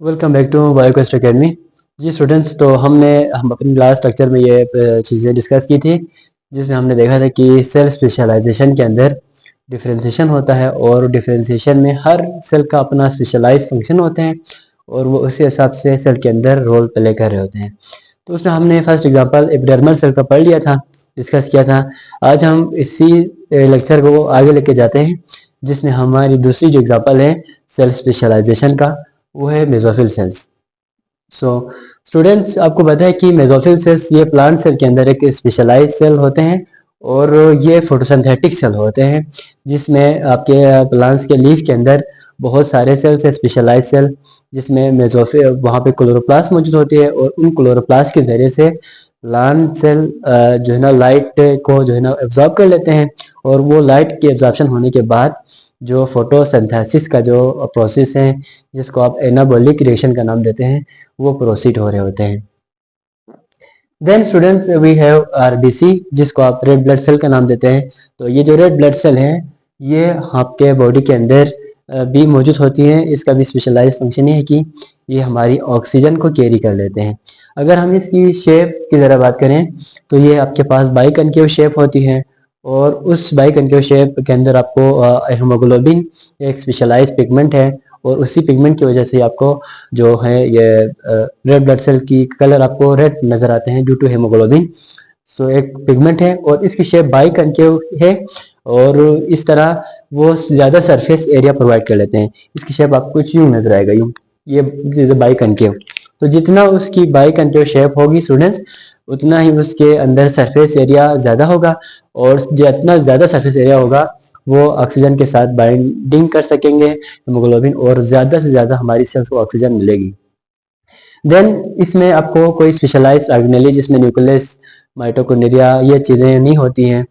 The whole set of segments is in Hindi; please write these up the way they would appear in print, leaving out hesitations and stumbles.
Welcome back to Bioquest Academy. जी स्टूडेंट्स, तो हम अपनी लास्ट लेक्चर में ये चीज़ें डिस्कस की थी, जिसमें हमने देखा था कि सेल स्पेशलाइजेशन के अंदर डिफरेंशिएशन होता है और डिफरेंशिएशन में हर सेल का अपना स्पेशलाइज फंक्शन होते हैं और वो उसी हिसाब से सेल के अंदर रोल प्ले कर रहे होते हैं। तो उसमें हमने फर्स्ट एग्जांपल एपिडर्मल सेल का पढ़ लिया था, डिस्कस किया था। आज हम इसी लेक्चर को आगे लेके जाते हैं, जिसमें हमारी दूसरी जो एग्जांपल है सेल स्पेशलाइजेशन का, वो है मेसोफिल सेल्स। सो स्टूडेंट्स, आपको पता है कि मेसोफिल सेल्स ये प्लांट सेल के अंदर एक स्पेशलाइज सेल होते हैं और ये फोटोसिंथेटिक सेल होते हैं, जिसमें आपके प्लांट्स के लीफ के अंदर बहुत सारे सेल्स है, स्पेशलाइज सेल, जिसमें मेसोफिल वहाँ पे क्लोरोप्लास्ट मौजूद होती है और उन क्लोरोप्लास्ट के ज़रिए से प्लांट सेल जो है ना लाइट को जो है ना एब्जॉर्ब कर लेते हैं और वो लाइट के एब्जॉर्प्शन होने के बाद जो फोटोसिंथेसिस का जो प्रोसेस है, जिसको आप एनाबॉलिक रिएक्शन का नाम देते हैं, वो प्रोसीड हो रहे होते हैं। Then students, we have RBC, जिसको आप रेड ब्लड सेल का नाम देते हैं। तो ये जो रेड ब्लड सेल है, ये आपके बॉडी के अंदर भी मौजूद होती है। इसका भी स्पेशलाइज फंक्शन ये है कि ये हमारी ऑक्सीजन को कैरी कर लेते हैं। अगर हम इसकी शेप की ज़रा बात करें तो ये आपके पास बाइकनकेव शेप होती है और उस बाइकनकेव शेप के अंदर आपको हीमोग्लोबिन एक स्पेशलाइज पिगमेंट है और उसी पिगमेंट की वजह से आपको जो है ये रेड ब्लड सेल की कलर आपको रेड नजर आते हैं ड्यू टू हीमोग्लोबिन। सो एक पिगमेंट है और इसकी शेप बाइकनकेव है और इस तरह वो ज़्यादा सरफेस एरिया प्रोवाइड कर लेते हैं। इसकी शेप आपको कुछ यूँ नजर आएगा, यूँ, ये बाइकनकेव। तो जितना उसकी बाइकनकेव शेप होगी स्टूडेंट्स, उतना ही उसके अंदर सरफेस एरिया ज़्यादा होगा और जितना ज़्यादा सरफेस एरिया होगा वो ऑक्सीजन के साथ बाइंडिंग कर सकेंगे हीमोग्लोबिन और ज़्यादा से ज़्यादा हमारी सेल्स को ऑक्सीजन मिलेगी। देन इसमें आपको कोई स्पेशलाइज ऑर्गेनेली जिसमें न्यूक्लियस, माइटोकॉन्ड्रिया ये चीज़ें नहीं होती हैं,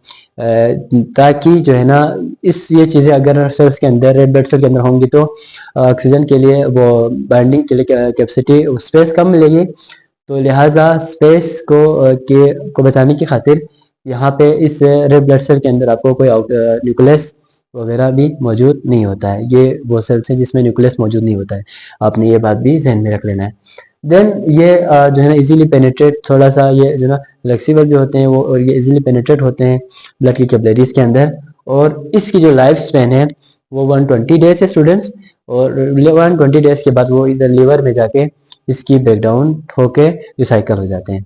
ताकि जो है ना ये चीज़ें अगर सेल्स के अंदर रेड ब्लड सेल के अंदर होंगी तो ऑक्सीजन के लिए वो बाइंडिंग के लिए कैपेसिटी स्पेस कम मिलेगी। तो लिहाजा स्पेस को बचाने की खातिर यहाँ पे इस रेड ब्लड सेल के अंदर आपको कोई न्यूक्लियस वगैरह भी मौजूद नहीं होता है। ये वो सेल्स हैं जिसमें न्यूक्लियस मौजूद नहीं होता है, आपने ये बात भी ध्यान में रख लेना है। देन ये जो है ना इजीली पेनिट्रेट, थोड़ा सा ये जो ना फ्लेक्सिबल भी होते हैं वो, और ये इजीली पेनिट्रेट होते हैं ब्लड की कैपिलरीज के अंदर। और इसकी जो लाइफ स्पेन है वो 120 डेज है स्टूडेंट्स, और 120 डेज के बाद वो इधर लीवर में जाके इसकी ब्रेकडाउन होके रिसाइकल हो जाते हैं।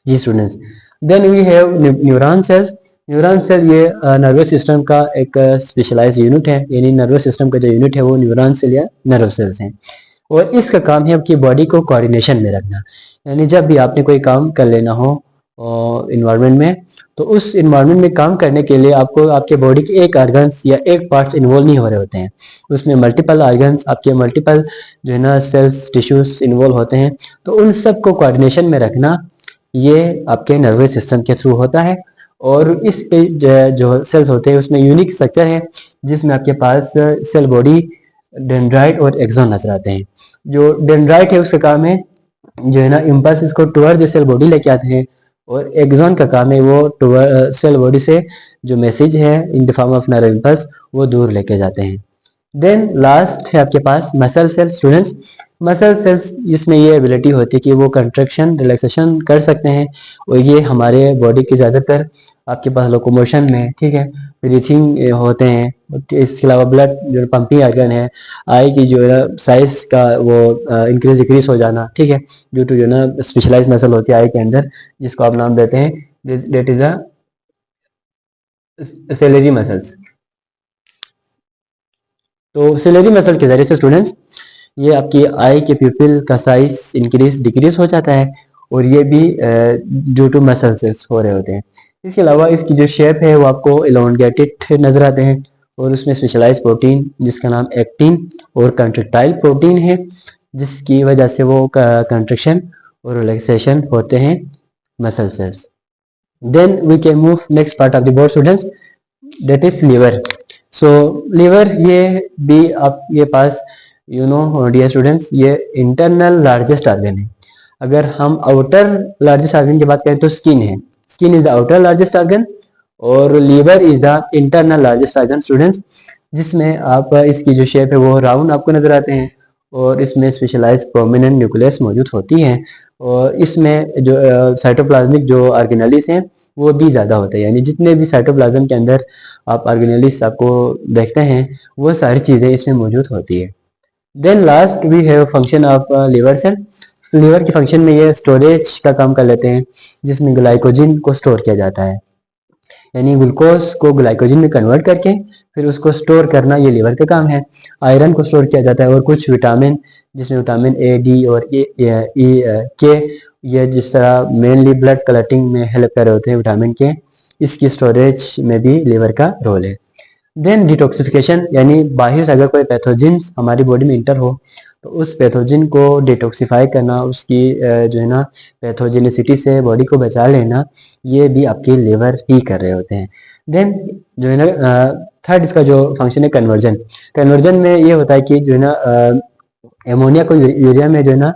जी students, then we have neuron cells. Neuron cell ये नर्वस सिस्टम का एक स्पेशलाइज यूनिट है, यानी नर्वस सिस्टम का जो यूनिट है वो न्यूरॉन सेल या नर्व सेल्स हैं और इसका काम है आपकी बॉडी को कोऑर्डिनेशन में रखना। यानी जब भी आपने कोई काम कर लेना हो इन्वायरमेंट में, तो उस इन्वायरमेंट में काम करने के लिए आपको आपके बॉडी के एक ऑर्गन्स या एक पार्ट्स इन्वॉल्व नहीं हो रहे होते हैं, उसमें मल्टीपल ऑर्गन्स, आपके मल्टीपल जो है ना सेल्स, टिश्यूज इन्वॉल्व होते हैं। तो उन सब को कोऑर्डिनेशन में रखना ये आपके नर्वस सिस्टम के थ्रू होता है। और इस पे जो सेल्स होते हैं उसमें यूनिक स्ट्रक्चर है, जिसमें आपके पास सेल बॉडी, डेंड्राइट और एक्सॉन नजर आते हैं। जो डेंड्राइट है उसका काम है जो है ना इम्पल्स इसको टुवर्ड सेल बॉडी लेके आते हैं, और एक्सॉन का काम है वो टुवर्ड सेल बॉडी से जो मैसेज है in the form of nerve impulse वो दूर लेके जाते हैं। देन लास्ट है आपके पास muscle cell students. Muscle cells जिसमें ये एबिलिटी होती है कि वो कंट्रैक्शन, रिलैक्सेशन कर सकते हैं, और ये हमारे बॉडी के ज़्यादातर आपके पास लोकोमोशन में, ठीक है, ब्रीथिंग होते हैं। इसके अलावा ब्लड जो पंपिंग आर्गन है, आई की जो है साइज का वो इंक्रीज डिक्रीज हो जाना, ठीक है, ड्यू टू जो ना स्पेशलाइज मसल होती है आई के अंदर, जिसको आप नाम देते हैं that is a celery muscles. तो सेलेरी मसल के जरिए से स्टूडेंट्स ये आपकी आई के प्यूपिल का साइज इंक्रीज डिक्रीज हो जाता है, और ये भी ड्यू टू मसल सेल्स हो रहे होते हैं। इसके अलावा इसकी जो शेप है वो आपको एलोंगेटेड नजर आते हैं, और उसमें स्पेशलाइज प्रोटीन जिसका नाम एक्टिन और कंट्रेक्टाइल प्रोटीन है, जिसकी वजह से वो कंट्रैक्शन और रिलैक्सेशन होते हैं muscle cells. Then we can move next part of the body students, that is liver. So liver ये भी आप ये पास यू नो डियर स्टूडेंट्स, ये इंटरनल लार्जेस्ट ऑर्गन है। अगर हम आउटर लार्जेस्ट ऑर्गन की बात करें तो स्किन है, skin is the outer largest organ और liver is the internal largest organ students, जिसमें आप इसकी जो शेप है वो राउंड आपको नजर आते हैं, और इसमें स्पेशलाइज्ड प्रोमिनेंट न्यूक्लियस मौजूद होती हैं। और इसमें जो साइटोप्लाज्मिक जो ऑर्गेनेलिस हैं वो भी ज़्यादा होते हैं, यानी जितने भी साइटोप्लाज्म के अंदर आप ऑर्गेनेलिस आपको देखते हैं वो सारी चीज़ें इसमें मौजूद होती है। Then last we have function of liver cell. Liver के फंक्शन में ये स्टोरेज का काम कर लेते हैं, जिसमें ग्लाइकोजन को स्टोर किया जाता है, यानी ग्लूकोज को ग्लाइकोजन में कन्वर्ट करके फिर उसको स्टोर करना ये लीवर का काम है। आयरन को स्टोर किया जाता है और कुछ विटामिन, जिसमें विटामिन ए, डी और ई, के, ये जिस तरह मेनली ब्लड क्लॉटिंग में हेल्प कर रहे होते हैं विटामिन के, इसकी स्टोरेज में भी लीवर का रोल है। देन डिटॉक्सिफिकेशन, यानी बाहर से अगर कोई पैथोजिन हमारी बॉडी में इंटर हो तो उस पैथोजिन को डिटॉक्सिफाई करना, उसकी जो है ना पैथोजेनिसिटी से बॉडी को बचा लेना, ये भी आपके लिवर ही कर रहे होते हैं। देन जो है ना थर्ड इसका जो फंक्शन है कन्वर्जन। कन्वर्जन में ये होता है कि जो है ना एमोनिया को यूरिया में जो है ना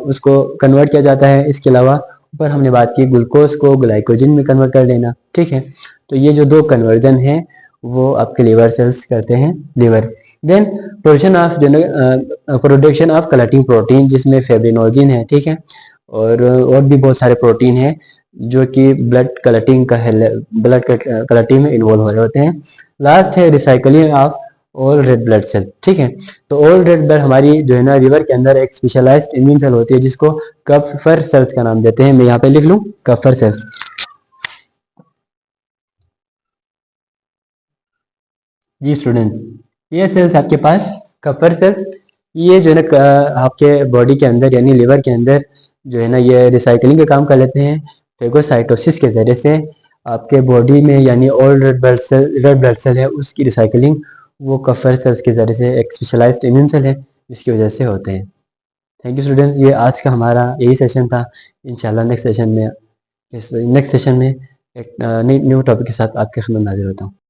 उसको कन्वर्ट किया जाता है। इसके अलावा ऊपर हमने बात की ग्लूकोज को ग्लाइकोजन में कन्वर्ट कर देना, ठीक है। तो ये जो दो कन्वर्जन है वो आपके लिवर सेल्स करते हैं, liver. Then production of clotting protein, जिसमें फेब्रिनोजिन है, ठीक है, और भी बहुत सारे प्रोटीन है जो कि ब्लड कलटिंग में इन्वॉल्व हो होते हैं। लास्ट है recycling of all red blood cell, ठीक है। तो ऑल रेड ब्लड हमारी जो है ना लिवर के अंदर एक स्पेशलाइज्ड इम्यून सेल होती है जिसको कप्फर सेल्स का नाम देते हैं। मैं यहाँ पे लिख लूँ कप्फर सेल्स। जी स्टूडेंट्स, ये सेल्स आपके पास कपर सेल्स, ये जो है ना आपके बॉडी के अंदर यानी लिवर के अंदर जो है ना ये रिसाइकलिंग का काम कर लेते हैं। फेगोसाइटोसिस के ज़रिए से आपके बॉडी में यानी ऑल रेड ब्लड सेल है उसकी रिसाइकलिंग वो कफर सेल्स के ज़रिए से, एक स्पेशलाइज्ड इम्यून सेल है जिसकी वजह से होते हैं। थैंक यू स्टूडेंट्स, ये आज का हमारा यही सेशन था। इंशाल्लाह नेक्स्ट सेशन में एक न्यू टॉपिक के साथ आपके खिदमत में हाजिर होता हूँ।